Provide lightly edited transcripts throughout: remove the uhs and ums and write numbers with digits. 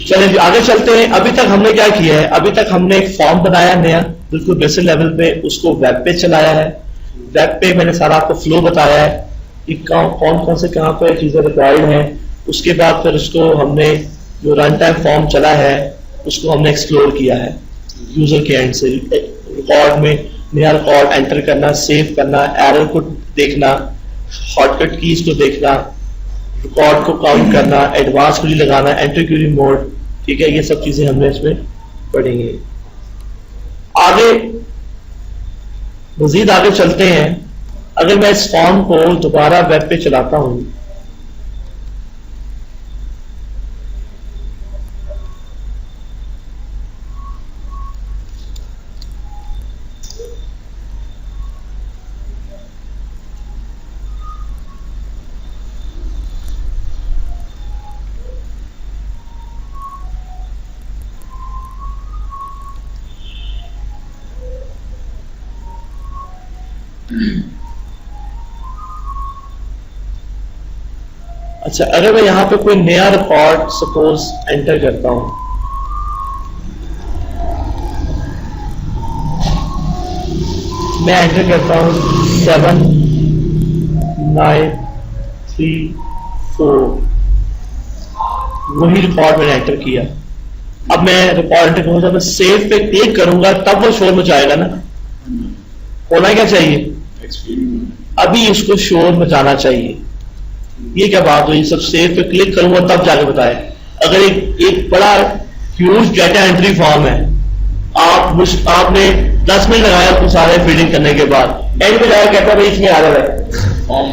चलें जी आगे चलते हैं। अभी तक हमने क्या किया है, अभी तक हमने एक फॉर्म बनाया नया बिल्कुल बेसिक लेवल पे, उसको वेब पे चलाया है। वेब पे मैंने सारा आपको फ्लो बताया है कि कौन कौन से कहाँ पे चीज़ें रिक्वायर्ड हैं। उसके बाद फिर उसको हमने जो रन टाइम फॉर्म चला है उसको हमने एक्सप्लोर किया है यूजर के एंड से। रिकॉर्ड में नया रिकॉर्ड एंटर करना, सेव करना, एरर को देखना, शॉर्टकट कीज को देखना, रिकॉर्ड को काउंट करना, एडवांस क्वेरी लगाना, एंटर क्वेरी मोड, ठीक है, ये सब चीजें हमने इसमें पढ़ेंगे। आगे मजीद आगे चलते हैं। अगर मैं इस फॉर्म को दोबारा वेब पे चलाता हूं, अच्छा अगर मैं यहां पे कोई नया रिकॉर्ड सपोज एंटर करता हूं, मैं एंटर करता हूं 7934, वही रिकॉर्ड मैंने एंटर किया। अब मैं रिकॉर्ड एंटर करूंगा, मैं सेव पे क्लिक करूंगा तब वो शोर मचाएगा ना, होना क्या चाहिए, अभी इसको शोर मचाना चाहिए। ये क्या बात हुई, सब सेव पे क्लिक करूंगा तब जाके बताए। अगर एक बड़ा ह्यूज डेटा एंट्री फॉर्म है, आपने 10 मिनट लगाया उसको सारे फीडिंग करने के बाद, एंड में जाकर कहता है भाई इसमें एरर है,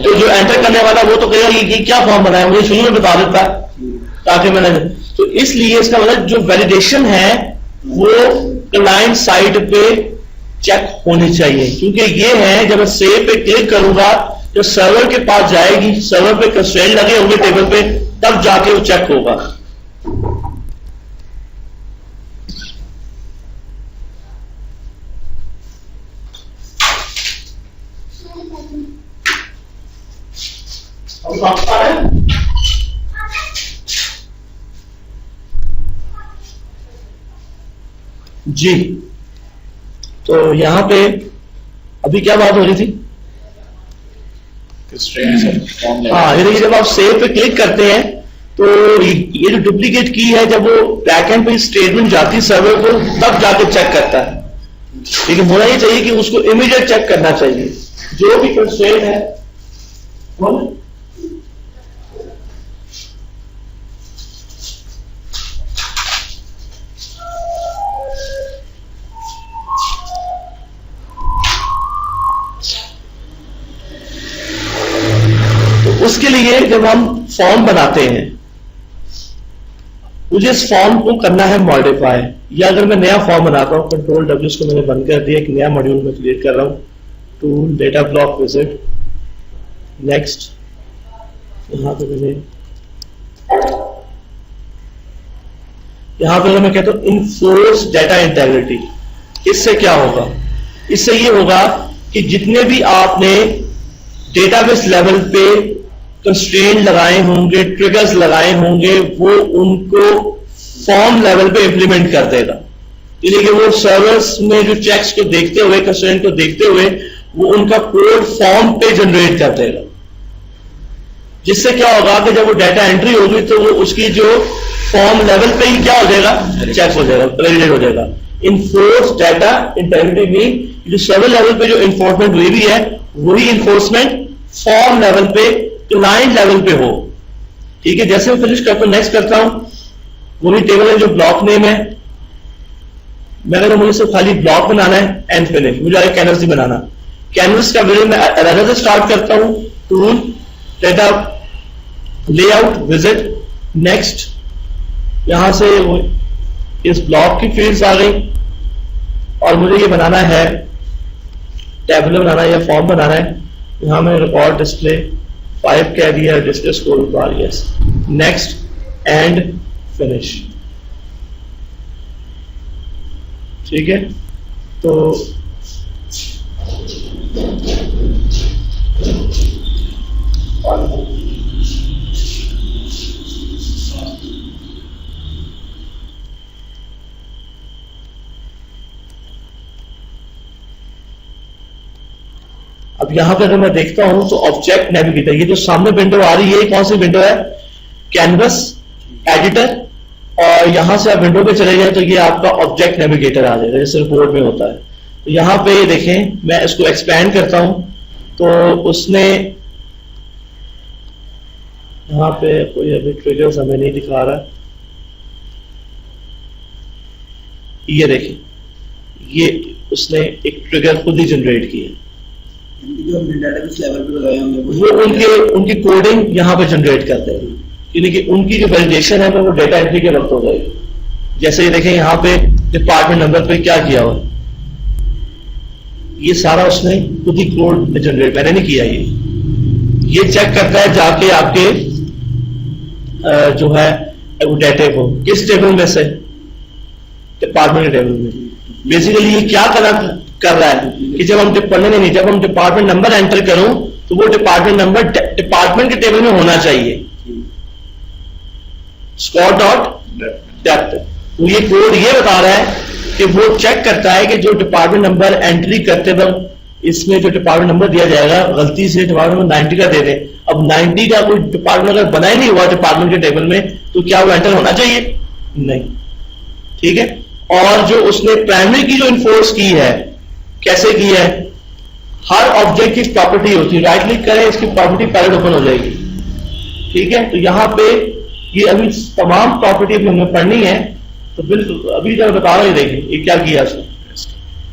तो जो एंटर करने वाला वो तो कहेगा ये क्या फॉर्म बनाया, मुझे शुरू में बता देता ताकि मैंने, तो इसलिए इसका मतलब जो वैलिडेशन है वो क्लाइंट साइड पे चेक होनी चाहिए, क्योंकि ये है जब मैं सेव पे क्लिक करूंगा जो सर्वर के पास जाएगी, सर्वर पे कंस्ट्रेंट लगे होंगे टेबल पे, तब जाके वो चेक होगा। जी तो यहां पे अभी क्या बात हो रही थी, हाँ ये जब आप सेव पे क्लिक करते हैं तो ये जो डुप्लीकेट की है जब वो बैकएंड पे स्टेटमेंट जाती है सर्वर को तब जाके चेक करता है। लेकिन होना ये चाहिए कि उसको इमीडिएट चेक करना चाहिए जो भी कंस्ट्रेंट है। उसके लिए जब हम फॉर्म बनाते हैं मुझे इस फॉर्म को करना है मॉडिफाई, या अगर मैं नया फॉर्म बनाता हूं कंट्रोल W को मैंने बंद कर दिया, एक नया मॉड्यूल में क्रिएट कर रहा हूं, tool data block visit, next, यहां पे मैं कहता हूं इन्फोर्स डेटा इंटेग्रिटी। इससे क्या होगा, इससे ये होगा कि जितने भी आपने डेटाबेस लेवल पे कंस्ट्रेंट लगाए होंगे, ट्रिगर्स लगाए होंगे, वो उनको फॉर्म लेवल पे इंप्लीमेंट कर देगा। यानी कि वो सर्वर्स में जो चेक्स को देखते हुए, कंस्ट्रेंट को देखते हुए, वो उनका कोड फॉर्म पे जनरेट कर देगा। जिससे क्या होगा कि जब वो डाटा एंट्री होगी तो वो उसकी जो फॉर्म लेवल पे ही क्या हो जाएगा, चेक हो जाएगा, वैलिडेट हो जाएगा। इन्फोर्स डाटा इंटेग्रिटी मीन जो सर्वर लेवल पे जो इन्फोर्समेंट हुई भी है वही इन्फोर्समेंट फॉर्म लेवल पे, क्लाइंट लेवल पे हो। ठीक है, जैसे मैं फिनिश करता हूं, नेक्स्ट करता हूं, वही टेबल है जो ब्लॉक नेम है, मैंने मुझे सिर्फ खाली ब्लॉक बनाना है एंड फिनिश, मुझे आगे कैनवस नहीं बनाना। कैनवस का वीडियो मैं रनर से स्टार्ट करता हूं, tool data layout visit, next, यहां से इस ब्लॉक की फील्ड्स आ गई और मुझे ये बनाना है टेबल बनाना है या फॉर्म बनाना है। यहां में रिकॉर्ड डिस्प्ले 5 कह दिया, display score bar, yes, next and finish. ठीक है, तो अब यहां पे अगर मैं देखता हूं तो ऑब्जेक्ट नेविगेटर, ये जो सामने विंडो आ रही है ये कौन सी विंडो है? Canvas editor. और यहां से आप विंडो पे चले जाए तो ये आपका ऑब्जेक्ट नेविगेटर आ जाएगा, जैसे रिपोर्ट में होता है। तो यहां पे देखें, मैं इसको एक्सपैंड करता हूं तो उसने यहां पे कोई अभी ट्रिगर्स हमें नहीं दिखा रहा। ये देखें, ये उसने एक ट्रिगर खुद ही जनरेट किया, जो हमने डेटाबेस लेवल पे लगाए होंगे वो उनकी कोडिंग यहाँ पे जनरेट करते हैं, यानी कि उनकी जो वैलिडेशन है वो डेटा एंट्री के वक्त हो जाएगी। जैसे ये देखें यहाँ पे डिपार्टमेंट नंबर पे क्या किया हुआ, ये सारा उसने खुद ही कोड जनरेट, मैंने नहीं किया। ये चेक करता है जाके आपके जो है डेटा को किस टेबल में से, डिपार्टमेंट के टेबल में। बेसिकली ये क्या कर रहा है कि जब हम जब हम डिपार्टमेंट नंबर एंटर करूं तो वो डिपार्टमेंट नंबर डिपार्टमेंट के टेबल में होना चाहिए, स्कोर डॉट डेप्थ। तो ये कोड ये बता रहा है कि वो चेक करता है कि जो डिपार्टमेंट नंबर एंट्री करते वक्त इसमें जो डिपार्टमेंट नंबर दिया जाएगा गलती से डिपार्टमेंट नंबर 90 का दे दे। अब 90 का कोई डिपार्टमेंट अगर बना ही नहीं हुआ डिपार्टमेंट के टेबल में तो क्या वो एंटर होना चाहिए? नहीं, ठीक है। और जो उसने प्राइमरी की जो इन्फोर्स की है, कैसे की है? हर ऑब्जेक्ट की प्रॉपर्टी होती है, राइट क्लिक करें इसकी प्रॉपर्टी पैलेट ओपन हो जाएगी, ठीक है। तो यहां पे ये अभी तमाम प्रॉपर्टी भी हमें पढ़नी है, तो बिल्कुल अभी जब बता रहा हूं, देखिए ये क्या किया उसने,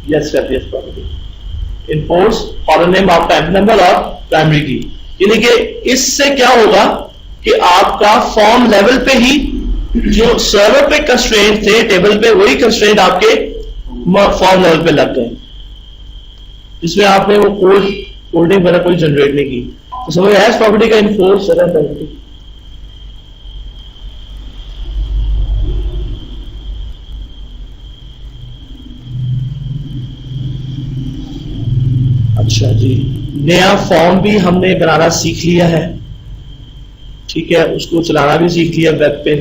यस कर दिया property enforce column name of time number और प्राइमरी की। यानी कि इससे क्या होगा कि आपका फॉर्म लेवल पे ही जो सर्वर पे कंस्ट्रेंट थे टेबल पे, वही कंस्ट्रेंट आपके फॉर्म लेवल पे लग गए, जिसमें आपने वो कोडिंग वगैरह कोई जनरेट नहीं की। तो समझ आया प्रॉपर्टी का इन्फोर्स प्रॉपर्टी। अच्छा जी, नया फॉर्म भी हमने बनाना सीख लिया है, ठीक है, उसको चलाना भी सीख लिया वेब पे।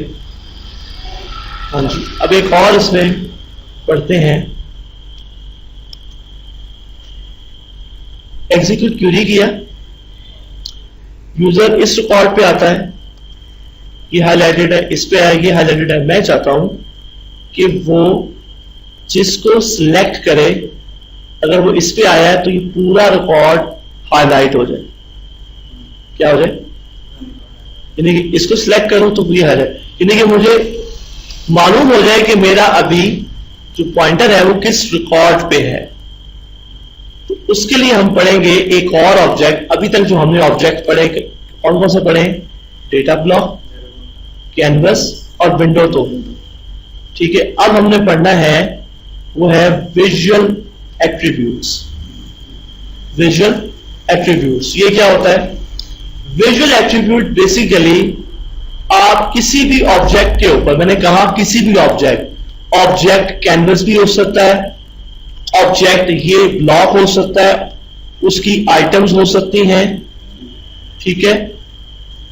हाँ जी, अब एक और इसमें पढ़ते हैं। एग्जीक्यूट क्यूरी किया, यूजर इस रिकॉर्ड पे आता है, ये हाईलाइटेड है, इस पे आया, ये हाईलाइटेड है। मैं चाहता हूं कि वो जिसको सिलेक्ट करे, अगर वो इस पे आया है तो ये पूरा रिकॉर्ड हाईलाइट हो जाए। क्या हो जाए? यानी कि इसको सिलेक्ट करूं तो ये हाईलाइट, यानी कि मुझे मालूम हो जाए कि मेरा अभी जो पॉइंटर है वो किस रिकॉर्ड पे है। तो उसके लिए हम पढ़ेंगे एक और ऑब्जेक्ट। अभी तक जो हमने ऑब्जेक्ट पढ़े कौन कौन से पढ़े? डेटा ब्लॉक, कैनवस और विंडो। तो ठीक है, अब हमने पढ़ना है वो है विजुअल एट्रीब्यूट्स। विजुअल एट्रीब्यूट्स ये क्या होता है? विजुअल एट्रीब्यूट बेसिकली आप किसी भी ऑब्जेक्ट के ऊपर, मैंने कहा किसी भी ऑब्जेक्ट कैनवस भी हो सकता है, ऑब्जेक्ट ये ब्लॉक हो सकता है, उसकी आइटम्स हो सकती हैं, ठीक है।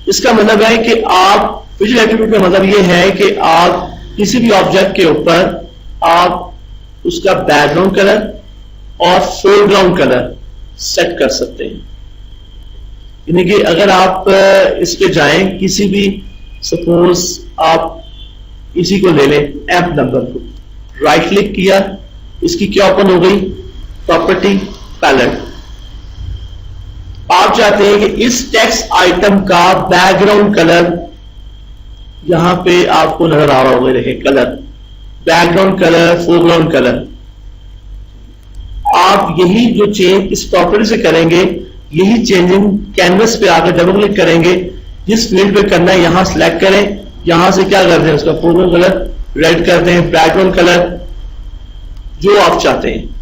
इसका मतलब है कि आप विजुअल एट्रीब्यूट का मतलब ये है कि आप किसी भी ऑब्जेक्ट के ऊपर आप उसका बैकग्राउंड कलर और फोरग्राउंड कलर सेट कर सकते हैं। यानी कि अगर आप इस पे जाएं, किसी भी सपोज आप इसी को ले लें, ऐप नंबर को राइट क्लिक किया, इसकी क्या ओपन हो गई? Property palette. आप चाहते हैं कि इस टेक्स्ट आइटम का बैकग्राउंड कलर यहां पे आपको नजर आ रहा होगा, देखिए colour, background colour, foreground colour. आप यही जो चेंज इस प्रॉपर्टी से करेंगे, यही चेंजिंग कैनवस पे आकर डबल क्लिक करेंगे, जिस फील्ड पे करना है यहां सिलेक्ट करें, यहां से क्या करते हैं उसका फोरग्राउंड कलर रेड करते हैं, बैकग्राउंड कलर जो आप चाहते हैं।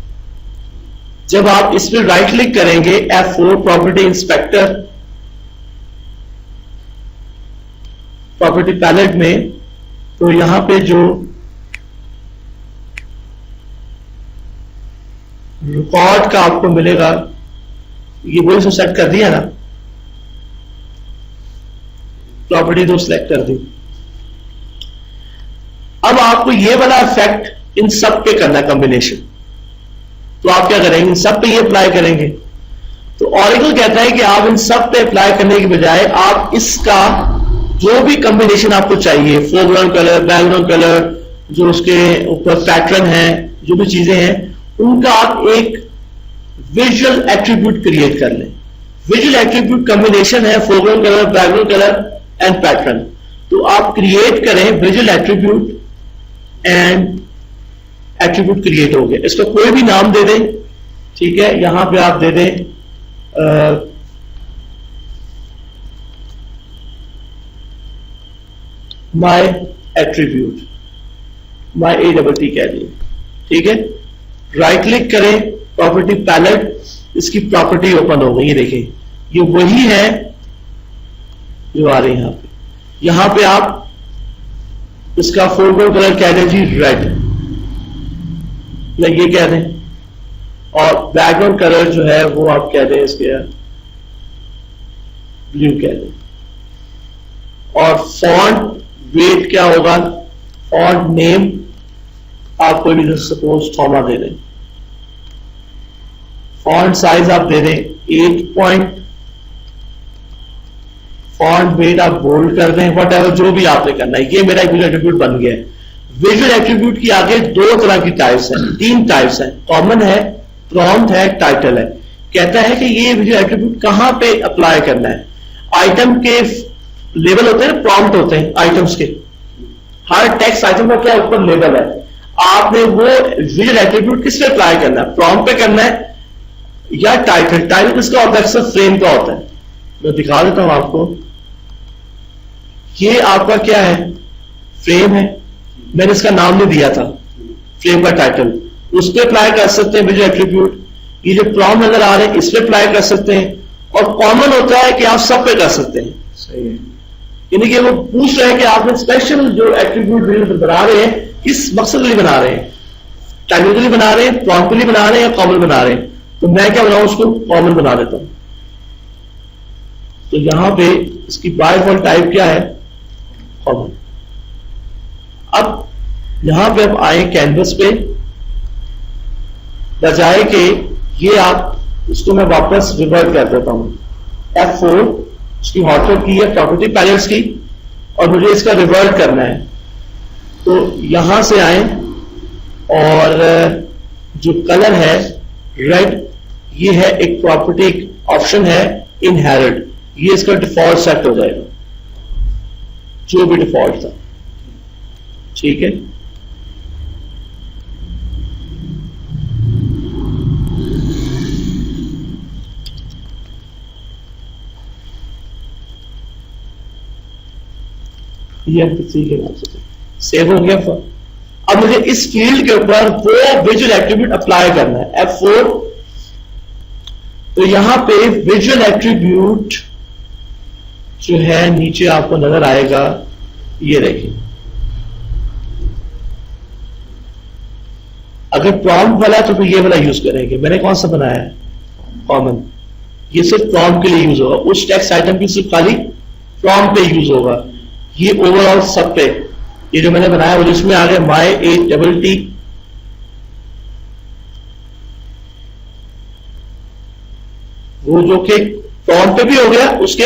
जब आप इस पर राइट क्लिक करेंगे F4 property inspector, property palette में, तो यहां पे जो रिकॉर्ड का आपको मिलेगा, ये वही से सेट कर दिया ना, प्रॉपर्टी तो सिलेक्ट कर दी। अब आपको ये वाला इफेक्ट इन सब पे करना, कॉम्बिनेशन। तो आप क्या करेंगे? इन सब पे ये अप्लाई करेंगे। तो ऑरेकल कहता है कि आप इन सब पे अप्लाई करने के बजाय आप इसका जो भी कॉम्बिनेशन आपको चाहिए, फोरग्राउंड कलर, बैकग्राउंड कलर, जो उसके ऊपर पैटर्न है, जो भी चीजें हैं, उनका आप एक विजुअल एट्रीब्यूट क्रिएट कर लें। विजुअल एट्रीब्यूट कॉम्बिनेशन है foreground colour, background colour and pattern. तो आप क्रिएट करें visual attribute and attribute create हो गया। इसका कोई भी नाम दे दें, ठीक है। यहां पे आप दे दें माय एट्रीब्यूट, माय ATT कह दिए, ठीक है। राइट क्लिक करें, प्रॉपर्टी पैलेट, इसकी प्रॉपर्टी ओपन हो गई। ये देखें, ये वही है जो आ रही है यहां पे आप इसका फोरग्राउंड कलर कह दें जी रेड, या ये कह दें, और बैकग्राउंड कलर जो है वो आप कह दें इसके ब्लू कह दें। और फॉन्ट वेट क्या होगा, फॉन्ट नेम आप कोई भी सपोज थॉमा दे दें। फॉन्ट साइज आप दे दें 8 पॉइंट, फॉन्ट वेट आप बोल्ड कर दें, वट एवर जो भी आपने करना है। ये मेरा एक विजुअल एट्रीब्यूट बन गया है। विजुअल एट्रीब्यूट की आगे दो तरह की टाइप्स हैं, 3 टाइप्स हैं, कॉमन है, प्रॉम्प्ट है, टाइटल है। कहता है कि ये विजुअल एट्रीब्यूट कहां पे अप्लाई करना है। आइटम के लेबल होते हैं, प्रॉम्प्ट होते हैं आइटम्स के। हर टेक्स्ट आइटम का क्या ऊपर लेबल है, आपने वो विजुअल एट्रीब्यूट किस पे अप्लाई करना है, प्रॉम्प्ट पे करना है या टाइटल। टाइटल किसका होता है, अक्सर फ्रेम का होता है। मैं दिखा देता हूं आपको, ये आपका क्या है, फ्रेम है। मैंने इसका नाम नहीं दिया था, फ्रेम का टाइटल, उस पर अप्लाई कर सकते हैं विजुअल एट्रीब्यूट। ये जो प्रॉम्प्ट नजर आ रहे हैं इस पे अप्लाई कर सकते हैं। और कॉमन होता है कि आप सब पे कर सकते हैं। सही है। यानी कि वो पूछ रहे हैं कि आपने स्पेशल जो एट्रीब्यूट बना रहे हैं किस मकसद के लिए बना रहे हैं, टाइटल के लिए बना रहे हैं, प्रॉम्प्ट के लिए बना रहे हैं, या कॉमन बना रहे हैं। तो मैं क्या बनाऊं, उसको कॉमन बना देता हूं। तो यहां पे इसकी बाय डिफॉल्ट टाइप क्या है, कॉमन। अब यहां पे आप आए कैनवस पे, बजाय के ये आप इसको मैं वापस रिवर्ट कर देता हूं, F4 इसकी हॉटकट की है, प्रॉपर्टी पैलेट्स की, और मुझे इसका रिवर्ट करना है। तो यहां से आए और जो कलर है रेड, ये है एक प्रॉपर्टी ऑप्शन है इनहेरिट, ये इसका डिफॉल्ट सेट हो जाएगा, जो भी डिफॉल्ट था, ठीक है। ये के नाम से सेव हो गया। अब मुझे इस फील्ड के ऊपर वो विजुअल एट्रीब्यूट अप्लाई करना है, F4। तो यहां पे विजुअल एट्रीब्यूट जो है नीचे आपको नजर आएगा, ये देखिए। अगर प्रॉम्प्ट वाला है तो फिर ये वाला यूज करेंगे। मैंने कौन सा बनाया है, कॉमन। ये सिर्फ प्रॉम्प्ट के लिए यूज होगा, उस टेक्स्ट आइटम की सिर्फ खाली प्रॉम्प्ट पे यूज होगा। ये ओवरऑल सब पे, ये जो मैंने बनाया वो जिसमें आ गया माय ATT, वो जो कि प्रॉम्प्ट पे भी हो गया, उसके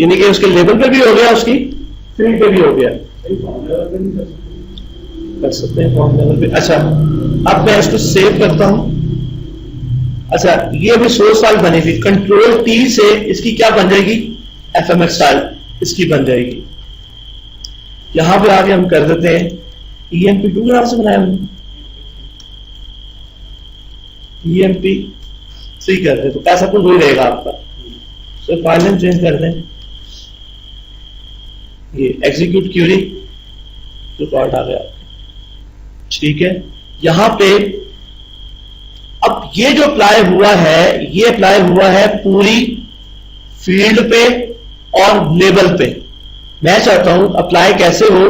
यानी कि उसके लेवल पे भी हो गया, उसकी फील्ड पे भी हो गया, कर सकते हैं फॉर्म लेवल पे। अच्छा, अब मैं इसको सेव करता हूं। अच्छा, ये भी सोर्स फाइल बनेगी, कंट्रोल T से इसकी क्या बन जाएगी, FMX फाइल इसकी बन जाएगी। यहां पे आगे हम कर देते हैं EMP2 के नाम से बनाया हमने, EMP3 कर दे, तो ऐसा कुछ वही रहेगा आपका। तो फाइल नेम चेंज कर दें, ये एग्जीक्यूट क्यूरी रिकॉर्ड आ गया, ठीक है। यहां पे अब ये जो अप्लाई हुआ है, ये अप्लाई हुआ है पूरी फील्ड पे और लेबल पे। मैं चाहता हूं अप्लाई कैसे हो,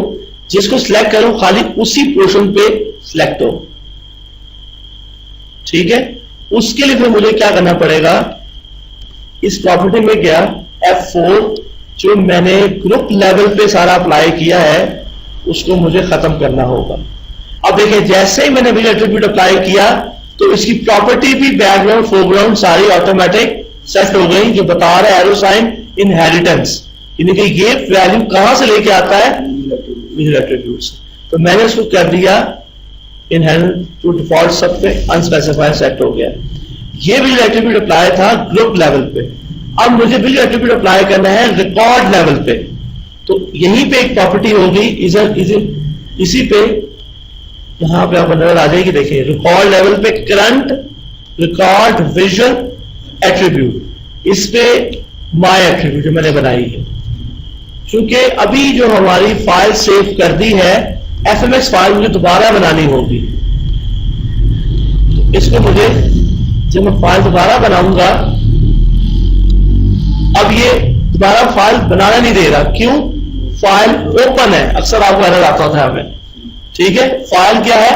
जिसको सिलेक्ट करूं खाली उसी पोर्शन पे सिलेक्ट हो, ठीक है। उसके लिए फिर मुझे क्या करना पड़ेगा, इस प्रॉपर्टी में गया, F4 जो मैंने ग्रुप लेवल पे सारा अप्लाई किया है उसको मुझे खत्म करना होगा। अब देखिए, जैसे ही मैंने विजुअल एट्रीब्यूट अप्लाई किया तो इसकी प्रॉपर्टी भी बैकग्राउंड फोरग्राउंड सारी ऑटोमेटिक सेट हो गई, जो बता रहा है एरो साइन इनहेरिटेंस, यानी कि ये वैल्यू कहां से लेके आता है, विजुअल एट्रीब्यूट से। तो मैंने उसको कर दिया इनहेरिट टू डिफॉल्ट, सब पे अनस्पेसिफाइड सेट हो गया। ये विजुअल एट्रीब्यूट अप्लाई था ग्रुप लेवल पे। अब मुझे विजुअल एट्रीब्यूट अप्लाई करना है रिकॉर्ड लेवल पे। तो यहीं पे एक प्रॉपर्टी होगी इसी पे, यहां पे आपको नजर आ जाएगी, देखिए रिकॉर्ड लेवल पे करंट रिकॉर्ड विजुअल एट्रीब्यूट, इस पे माय एट्रीब्यूट मैंने बनाई है। क्योंकि अभी जो हमारी फाइल सेव कर दी है एफएमएक्स फाइल मुझे दोबारा बनानी होगी, तो इसको मुझे जब मैं फाइल दोबारा बनाऊंगा, अब ये दोबारा फाइल बनाना नहीं दे रहा, क्यों, फाइल ओपन है, अक्सर आपको एरर आता था हमें, ठीक है, फाइल क्या है,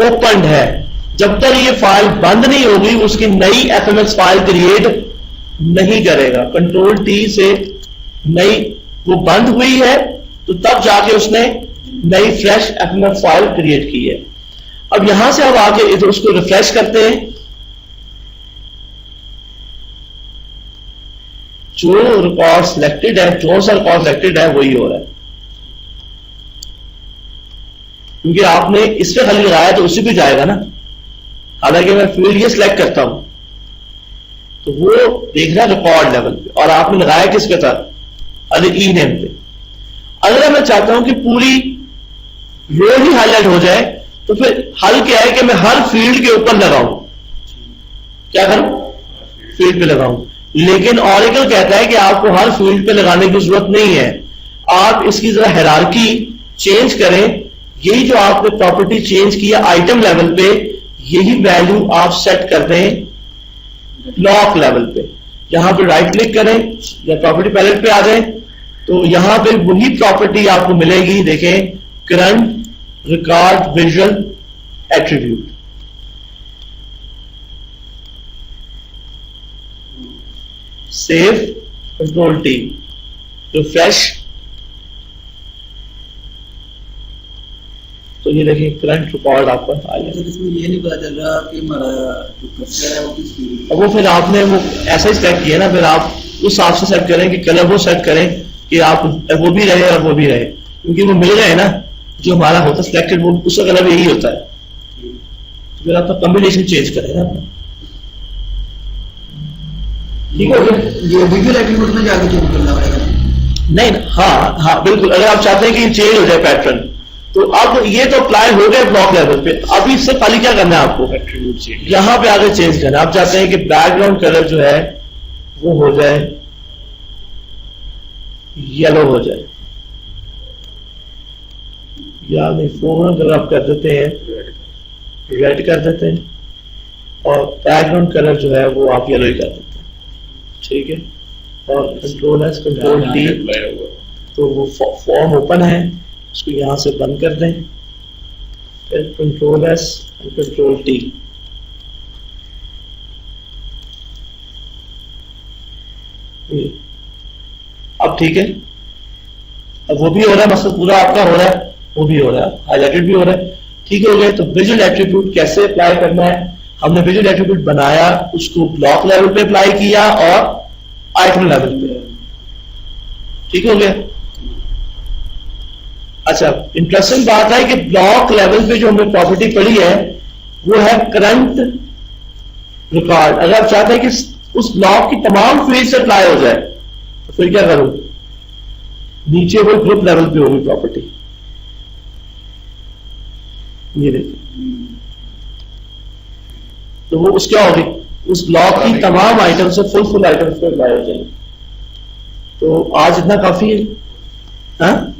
ओपन है। जब तक ये फाइल बंद नहीं होगी उसकी नई एफएमएक्स फाइल क्रिएट नहीं करेगा। कंट्रोल टी से नई वो बंद हुई है तो तब जाके उसने नई फ्रेश एफएमएक्स फाइल क्रिएट की है। अब यहां से अब आके इधर उसको रिफ्रेश करते हैं, जो रिकॉर्ड सिलेक्टेड है, जो सा रिकॉर्ड सिलेक्टेड है वही हो रहा है, क्योंकि आपने इस पे खाली लगाया तो उसी पे जाएगा ना। हालांकि मैं फील्ड ये सिलेक्ट करता हूं तो वो देख रहा है रिकॉर्ड लेवल पे, और आपने लगाया किस पे था, अरे ई नेम पे। अगर मैं चाहता हूं कि पूरी रो ही हाईलाइट हो जाए तो फिर हल क्या है कि मैं हर फील्ड के ऊपर लगाऊं, क्या करूं, फील्ड पे लगाऊं। लेकिन ऑरेकल कहता है कि आपको हर फील्ड पे लगाने की जरूरत नहीं है, आप इसकी जरा हायरार्की चेंज करें। यही जो आपने प्रॉपर्टी चेंज किया आइटम लेवल पे, यही वैल्यू आप सेट कर दें ब्लॉक लेवल पे। यहां पे राइट क्लिक करें या प्रॉपर्टी पैलेट पे आ जाएं, तो यहां पे वही प्रॉपर्टी आपको मिलेगी, देखें, current record visual attribute. Save, control T, refresh, तो ये देखिए करंट रिकॉर्ड आपका आ गया। इसमें ये नहीं पता चल रहा कि हमारा जो कर्सर है वो किस फील्ड, अब वो फिर आपने वो ऐसा ही सेट किया ना, फिर आप उस हिसाब से सेट करें कि कलर वो सेट करें कि आप वो भी रहे और वो भी रहे, क्योंकि वो मिल गए ना, जो हमारा होता है सिलेक्टेड वो उसका कलर यही होता है, तो फिर आपका कॉम्बिनेशन चेंज करें ना अपना, ठीक है। ये विजुअल एट्रीब्यूट में जाके चेंज करना पड़ेगा, नहीं, हाँ हाँ बिल्कुल, अगर आप चाहते हैं कि चेंज हो जाए पैटर्न, तो अब ये तो अप्लाई हो गए ब्लॉक लेवल पे। अब इससे खाली क्या करना है आपको, एट्रीब्यूट चेंज, यहां पे आगे चेंज करना। आप चाहते हैं कि बैकग्राउंड कलर जो है वो हो जाए येलो हो जाए, या नहीं फोरग्राउंड कलर आप कर देते हैं रेड कर देते हैं, और बैकग्राउंड कलर जो है वो आप येलो ही कर देते हैं, ठीक है। और कंट्रोल एस कंट्रोल टी, तो वो फॉर्म ओपन है, उसको यहां से बंद कर दें, फिर कंट्रोल एस और कंट्रोल टी, अब ठीक है, अब वो भी हो रहा है, मसला पूरा आपका हो रहा है, वो भी हो रहा है, हाईलाइटेड भी हो रहा है, ठीक हो गया। तो विजुअल एट्रीब्यूट कैसे अप्लाई करना है, हमने विजुअल एट्रीब्यूट बनाया, उसको ब्लॉक लेवल पे अप्लाई किया और आइटम लेवल पे, ठीक हो गया। अच्छा, इंटरेस्टिंग बात है कि ब्लॉक लेवल पे जो हमने प्रॉपर्टी पढ़ी है वो है करंट रिकॉर्ड। अगर आप चाहते हैं कि उस ब्लॉक की तमाम फील्ड से अप्लाई हो जाए तो फिर क्या करूं, नीचे वो ग्रुप लेवल पे होगी प्रॉपर्टी, ये देखिए, तो वो उस क्या होगी, उस ब्लॉक की तमाम आइटम से फुल आइटम्स पे अप्लाई हो जाएंगे। तो आज इतना काफी है, हाँ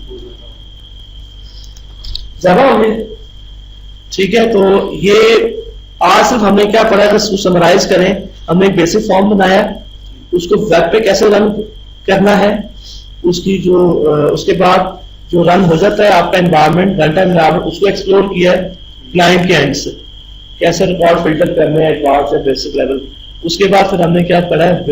ज्यादा होंगे, ठीक है। तो ये आज सिर्फ हमने क्या पढ़ा, अगर उसको समराइज करें, हमने एक बेसिक फॉर्म बनाया, उसको वेब पे कैसे रन करना है, उसकी जो उसके बाद जो रन हो जाता है आपका एनवायरनमेंट, रन टाइम एनवायरनमेंट, उसको एक्सप्लोर किया है क्लाइंट के एंड से, कैसे रिकॉर्ड फिल्टर करने हैं एडवांस या बेसिक लेवल। उसके बाद फिर हमने क्या पढ़ा है